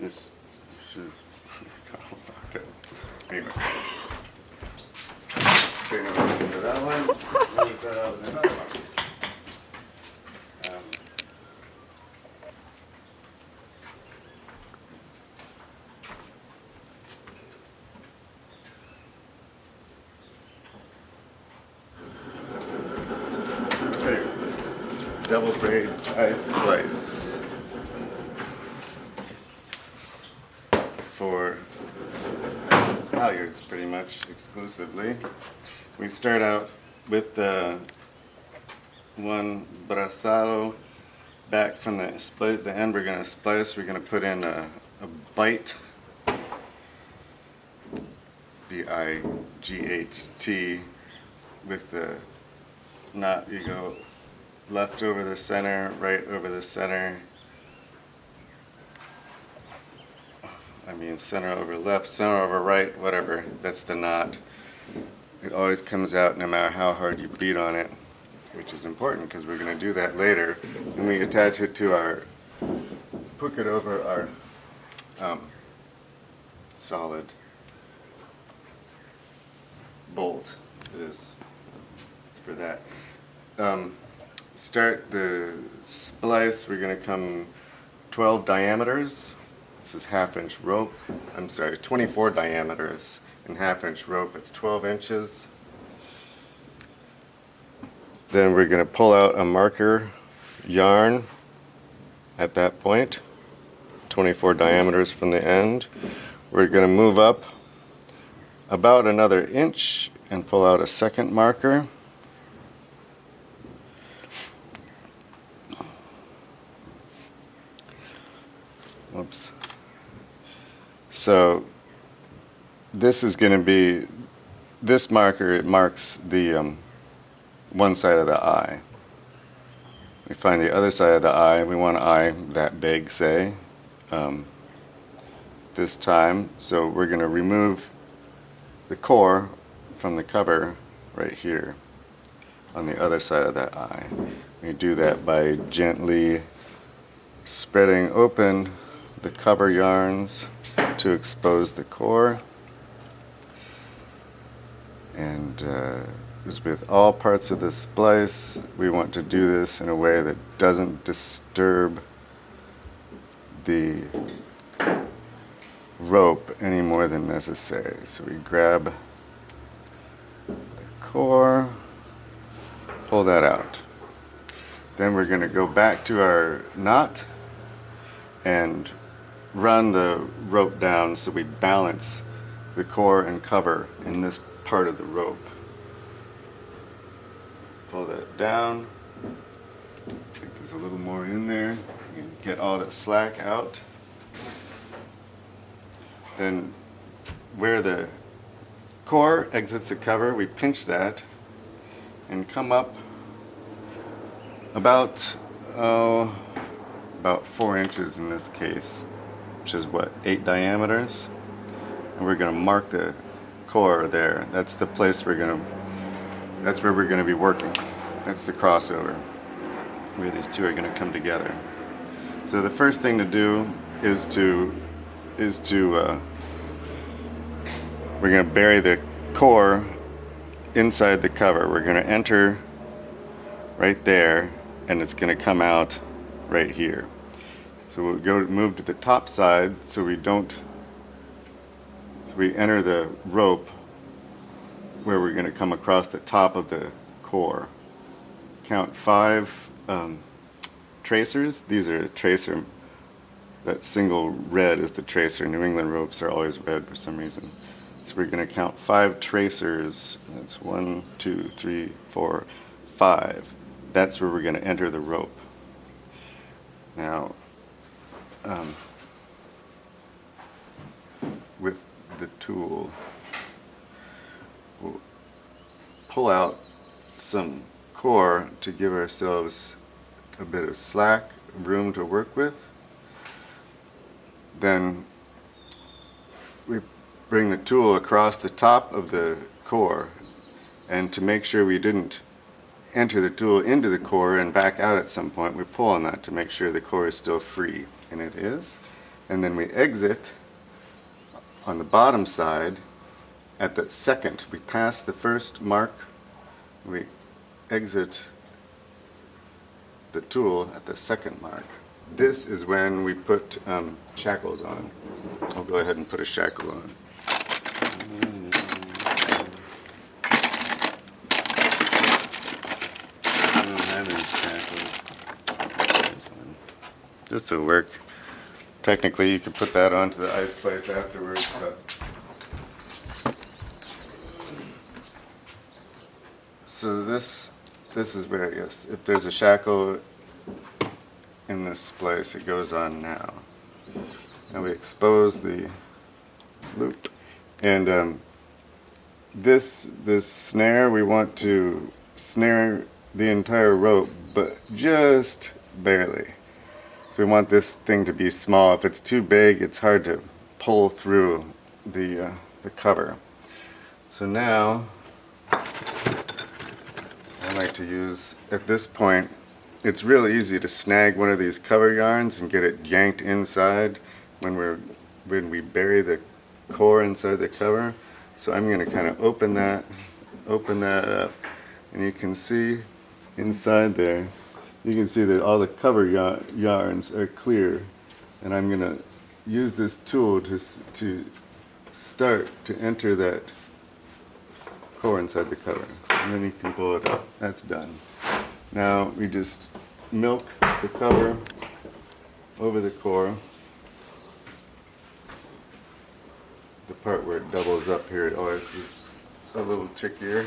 This should anyway. Straighten it into that one. Move that out with another one. Double braid splice for halyards pretty much exclusively. We start out with the one brazado back from the split. The end we're going to splice. We're going to put in a bite, B-I-G-H-T, with the knot. You go left over the center, right over the center. I mean center over left, center over right, whatever. That's the knot. It always comes out no matter how hard you beat on it, which is important because we're going to do that later. And we attach it to our, hook it over our solid bolt. It's for that. Start the splice. We're going to come 12 diameters. This is half-inch rope. I'm sorry, 24 diameters and half-inch rope. It's 12 inches. Then we're going to pull out a marker yarn at that point, 24 diameters from the end. We're going to move up about another inch and pull out a second marker. Oops. So this is going to be, this marker, it marks the one side of the eye. We find the other side of the eye. We want an eye that big, say, this time. So we're going to remove the core from the cover right here on the other side of that eye. We do that by gently spreading open the cover yarns to expose the core. And as with all parts of the splice, we want to do this in a way that doesn't disturb the rope any more than necessary. So we grab the core, pull that out. Then we're going to go back to our knot and run the rope down so we balance the core and cover in this part of the rope. Pull that down. I think there's a little more in there. You can get all that slack out. Then where the core exits the cover, we pinch that and come up about 4 inches in this case, which is what, 8 diameters. And we're going to mark the core there. That's the place that's where we're going to be working. That's the crossover, where these two are going to come together. So the first thing to do is we're going to bury the core inside the cover. We're going to enter right there, and it's going to come out right here. So we'll move to the top side so we enter the rope where we're going to come across the top of the core. Count 5 tracers. These are a tracer. That single red is the tracer. New England ropes are always red for some reason. So we're going to count 5 tracers. That's 1, 2, 3, 4, 5. That's where we're going to enter the rope. Now, with the tool, we'll pull out some core to give ourselves a bit of slack, room to work with. Then we bring the tool across the top of the core, and to make sure we didn't enter the tool into the core and back out at some point, we pull on that to make sure the core is still free, and it is. and then we exit on the bottom side at the second. We pass the first mark, we exit the tool at the second mark. This is when we put shackles on. I'll go ahead and put a shackle on. I don't have any shackles. This will work. Technically, you could put that onto the ice splice afterwards, but so this is where, yes, if there's a shackle in this splice, it goes on now. Now we expose the loop, and this snare, we want to snare the entire rope, but just barely. We want this thing to be small. If it's too big, it's hard to pull through the cover. So now I like to use, at this point, it's real easy to snag one of these cover yarns and get it yanked inside when we bury the core inside the cover. So I'm going to kind of open that up, and you can see inside there, you can see that all the cover yarns are clear, and I'm going to use this tool to start to enter that core inside the cover, and then you can pull it up. That's done. Now we just milk the cover over the core. The part where it doubles up here, it always is a little trickier.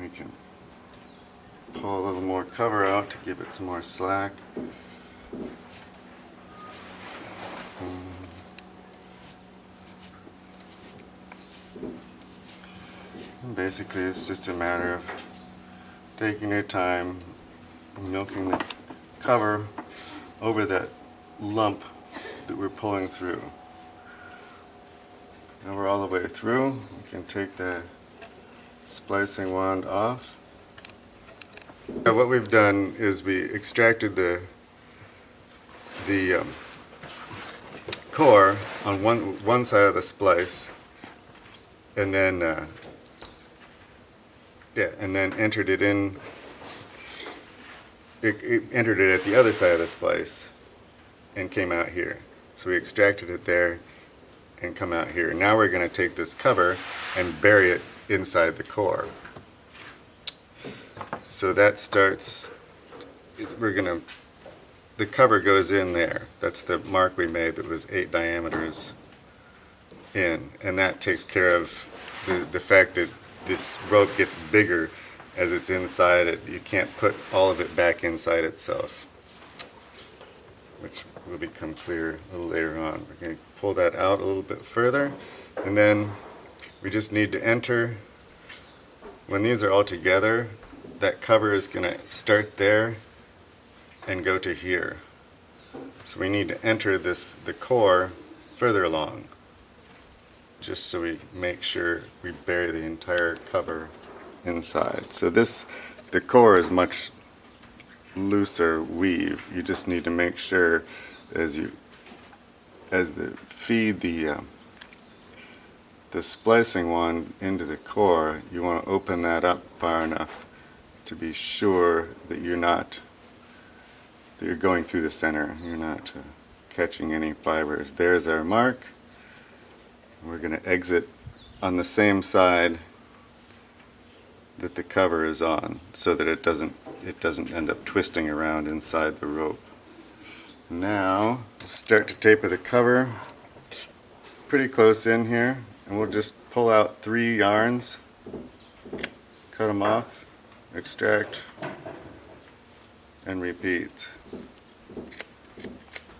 We can pull a little more cover out to give it some more slack. And basically, it's just a matter of taking your time, milking the cover over that lump that we're pulling through. Now we're all the way through. We can take the splicing wand off. Now what we've done is we extracted the core on one side of the splice, and then entered it in. It entered it at the other side of the splice and came out here. So we extracted it there and come out here. Now we're going to take this cover and bury it inside the core. So that starts, the cover goes in there. That's the mark we made that was 8 diameters in. And that takes care of the fact that this rope gets bigger as it's inside it. You can't put all of it back inside itself, which will become clear a little later on. We're going to pull that out a little bit further, and then we just need to enter, when these are all together, that cover is going to start there and go to here. So we need to enter the core further along, just so we make sure we bury the entire cover inside. So the core is much looser weave. You just need to make sure feed the splicing wand into the core, you want to open that up far enough to be sure that you're going through the center. You're not catching any fibers. There's our mark. We're going to exit on the same side that the cover is on, so that it doesn't end up twisting around inside the rope. Now start to taper the cover pretty close in here, and we'll just pull out 3 yarns, cut them off, extract, and repeat.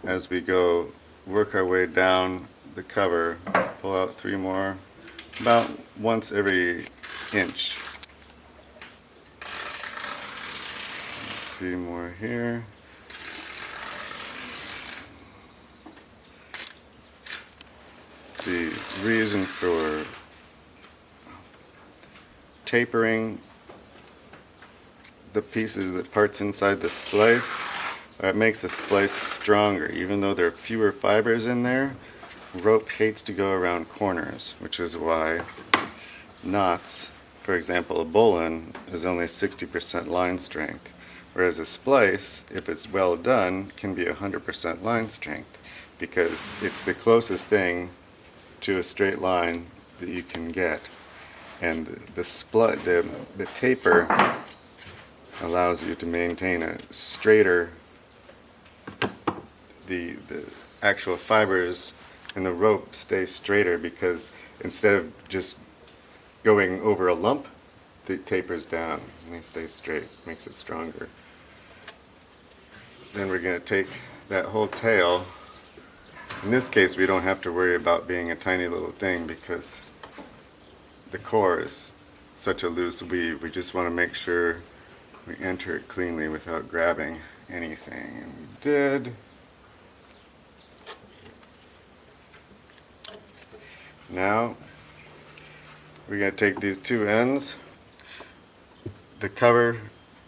As we go, work our way down the cover, pull out 3 more, about once every inch. 3 more here. The reason for tapering the pieces, the parts inside the splice, it makes the splice stronger. Even though there are fewer fibers in there, rope hates to go around corners, which is why knots, for example, a bowline is only 60% line strength, whereas a splice, if it's well done, can be 100% line strength, because it's the closest thing to a straight line that you can get. And the taper allows you to maintain a straighter, the actual fibers in the rope stay straighter, because instead of just going over a lump, it tapers down and they stay straight, makes it stronger. Then we're going to take that whole tail. In this case, we don't have to worry about being a tiny little thing because the core is such a loose weave. We just want to make sure we enter it cleanly without grabbing anything, and we did. Now we're going to take these two ends, the cover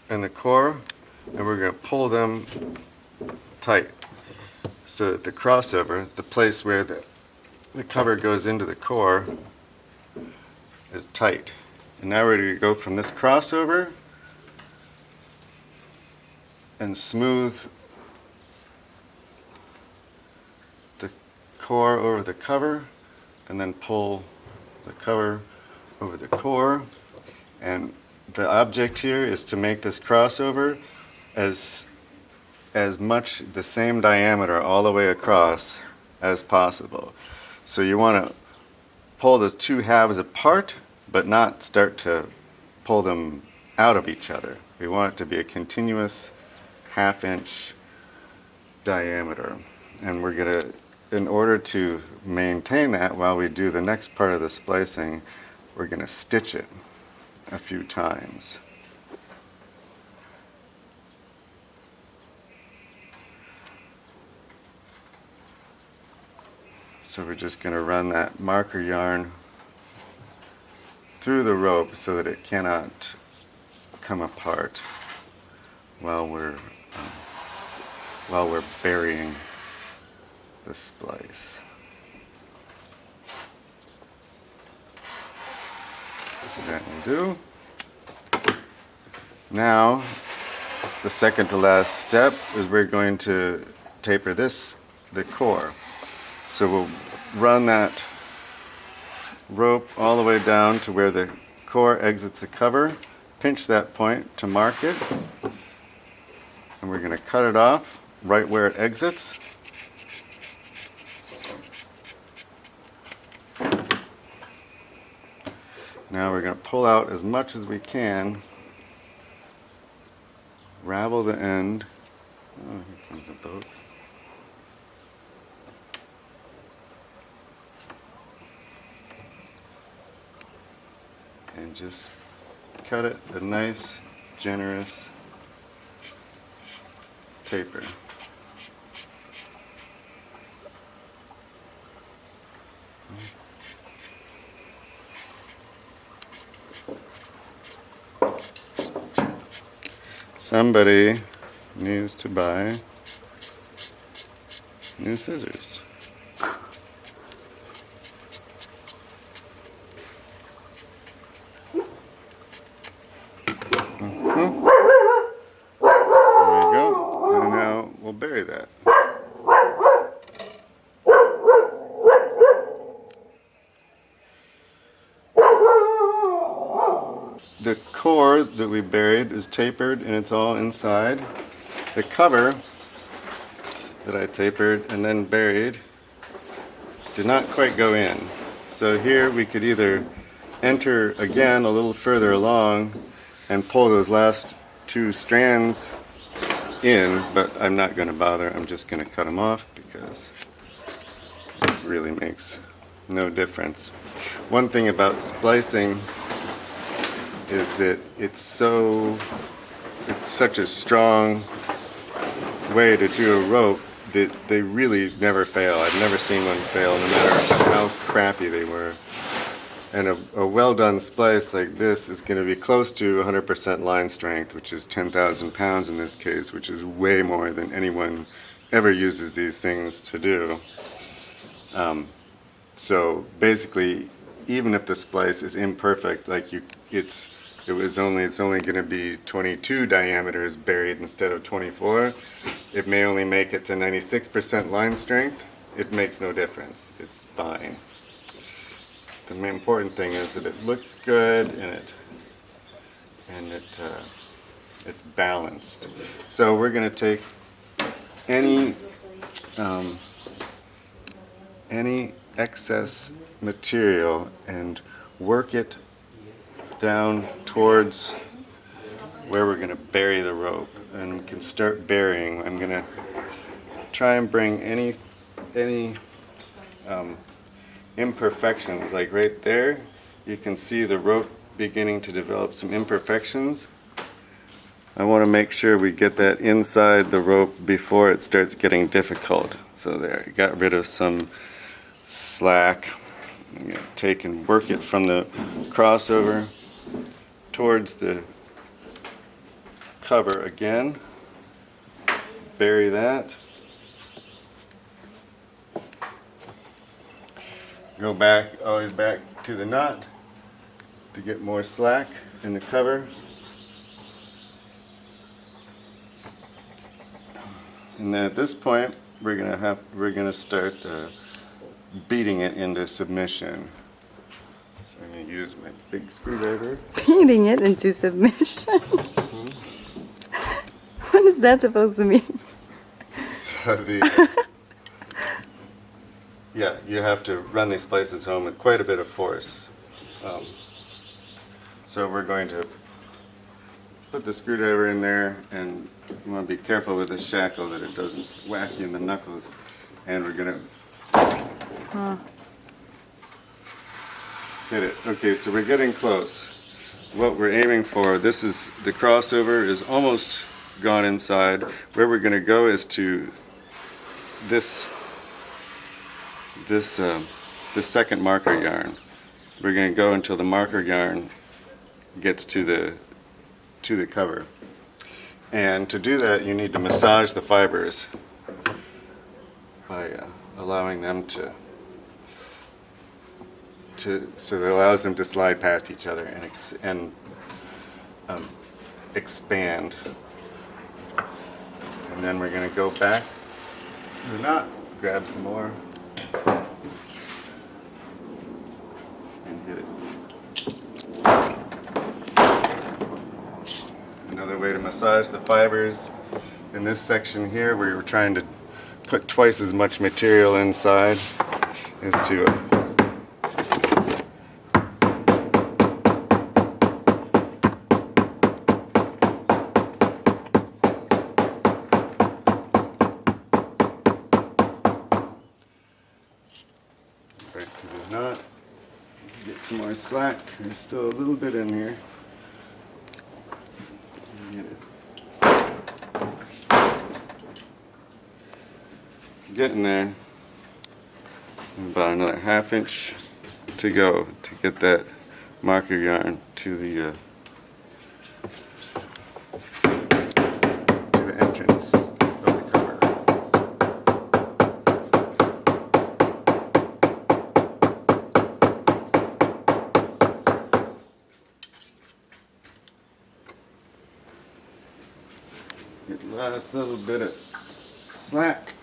and the core, and we're going to pull them tight so that the crossover, the place where the cover goes into the core, is tight. And now we're going to go from this crossover and smooth the core over the cover, and then pull the cover over the core. And the object here is to make this crossover as much the same diameter all the way across as possible. So you want to pull those two halves apart, but not start to pull them out of each other. We want it to be a continuous half-inch diameter. And we're going to, in order to maintain that while we do the next part of the splicing, we're going to stitch it a few times. So we're just going to run that marker yarn through the rope so that it cannot come apart while we're burying the splice. So that will do. Now, the second to last step is we're going to taper the core. So we'll run that rope all the way down to where the core exits the cover, pinch that point to mark it, and we're going to cut it off right where it exits. Now we're going to pull out as much as we can, ravel the end. Oh, here comes a boat. And just cut it a nice, generous taper. Somebody needs to buy new scissors. Bury that. The core that we buried is tapered and it's all inside. The cover that I tapered and then buried did not quite go in. So here we could either enter again a little further along and pull those last two strands in, but I'm not going to bother. I'm just going to cut them off because it really makes no difference. One thing about splicing is that it's such a strong way to do a rope that they really never fail. I've never seen one fail, no matter how crappy they were. And a well done splice like this is going to be close to 100% line strength, which is 10,000 pounds in this case, which is way more than anyone ever uses these things to do. So basically, even if the splice is imperfect, like it's only going to be 22 diameters buried instead of 24. It may only make it to 96% line strength. It makes no difference. It's fine. The main important thing is that it looks good and it's balanced. So we're going to take any excess material and work it down towards where we're going to bury the rope, and we can start burying. I'm going to try and bring any imperfections, like right there you can see the rope beginning to develop some imperfections. I want to make sure we get that inside the rope before it starts getting difficult. So there, I got rid of some slack. I'm going to take and work it from the crossover towards the cover again. Bury that. Go back, always back to the knot to get more slack in the cover. And then at this point, we're gonna start beating it into submission. So I'm gonna use my big screwdriver. Beating it into submission. What is that supposed to mean? So yeah, you have to run these splices home with quite a bit of force. So we're going to put the screwdriver in there, and you want to be careful with this shackle that it doesn't whack you in the knuckles. And we're going to hit it. Okay, so we're getting close. What we're aiming for, this is the crossover is almost gone inside. Where we're going to go is to this second marker yarn. We're going to go until the marker yarn gets to the cover. And to do that, you need to massage the fibers by allowing them so it allows them to slide past each other and expand. And then we're going to go back to the knot, grab some more, and hit it. Another way to massage the fibers in this section here, where we're trying to put twice as much material inside, is to right to the knot. Get some more slack. There's still a little bit in here. Get it. Getting there. About another ½ inch to go to get that marker yarn to the entrance of the cover. Get the last little bit of slack.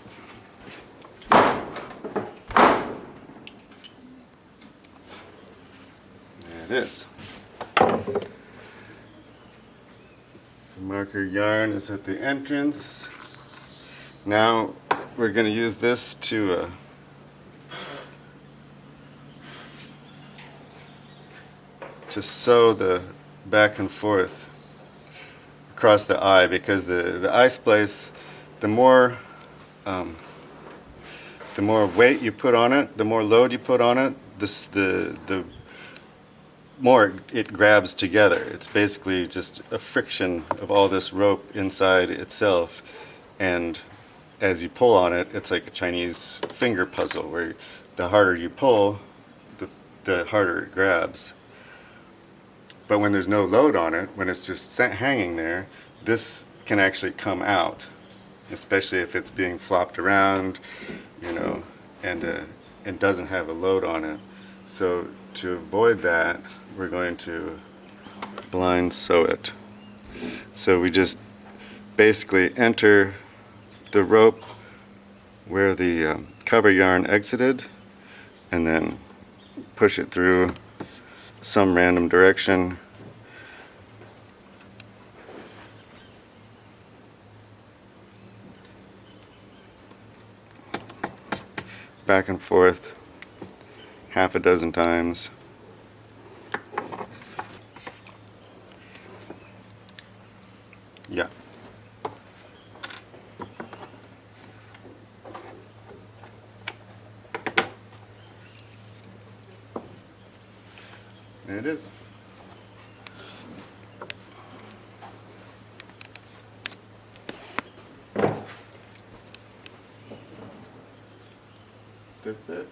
There it is. The marker yarn is at the entrance. Now we're going to use this to sew the back and forth across the eye, because the eye splice, the more weight you put on it, the more load you put on it, the more it grabs together. It's basically just a friction of all this rope inside itself, and as you pull on it, it's like a Chinese finger puzzle, where the harder you pull, the harder it grabs. But when there's no load on it, when it's just hanging there, this can actually come out, especially if it's being flopped around, you know, and doesn't have a load on it. So to avoid that, we're going to blind sew it. So we just basically enter the rope where the cover yarn exited, and then push it through some random direction. Back and forth half a dozen times. Yeah. There it is. That's it.